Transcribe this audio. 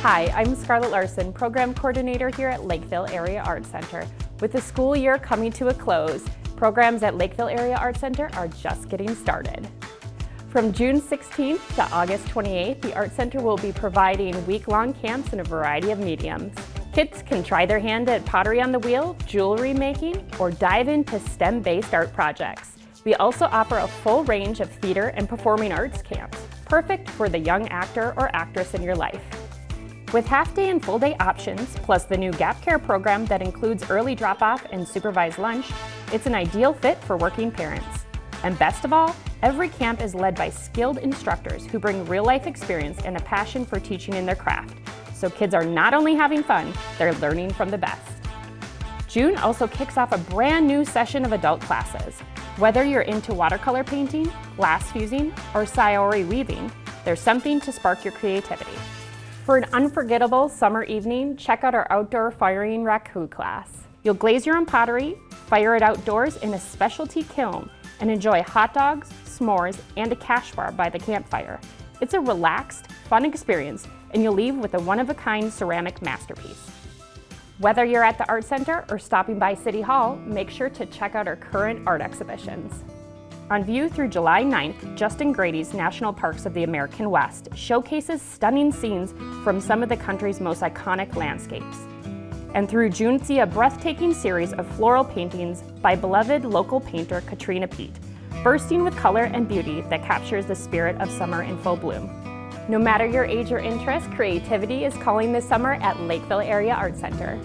Hi, I'm Scarlett Larson, Program Coordinator here at Lakeville Area Art Center. With the school year coming to a close, programs at Lakeville Area Art Center are just getting started. From June 16th to August 28th, the Art Center will be providing week-long camps in a variety of mediums. Kids can try their hand at pottery on the wheel, jewelry making, or dive into STEM-based art projects. We also offer a full range of theater and performing arts camps, perfect for the young actor or actress in your life. With half-day and full-day options, plus the new Gap Care program that includes early drop-off and supervised lunch, it's an ideal fit for working parents. And best of all, every camp is led by skilled instructors who bring real-life experience and a passion for teaching in their craft. So kids are not only having fun, they're learning from the best. June also kicks off a brand new session of adult classes. Whether you're into watercolor painting, glass fusing, or sayori weaving, there's something to spark your creativity. For an unforgettable summer evening, check out our outdoor firing raku class. You'll glaze your own pottery, fire it outdoors in a specialty kiln, and enjoy hot dogs, s'mores, and a cash bar by the campfire. It's a relaxed, fun experience, and you'll leave with a one-of-a-kind ceramic masterpiece. Whether you're at the Art Center or stopping by City Hall, make sure to check out our current art exhibitions. On view through July 9th, Justin Grady's National Parks of the American West showcases stunning scenes from some of the country's most iconic landscapes. And through June, see a breathtaking series of floral paintings by beloved local painter Katrina Pete, bursting with color and beauty that captures the spirit of summer in full bloom. No matter your age or interest, creativity is calling this summer at Lakeville Area Art Center.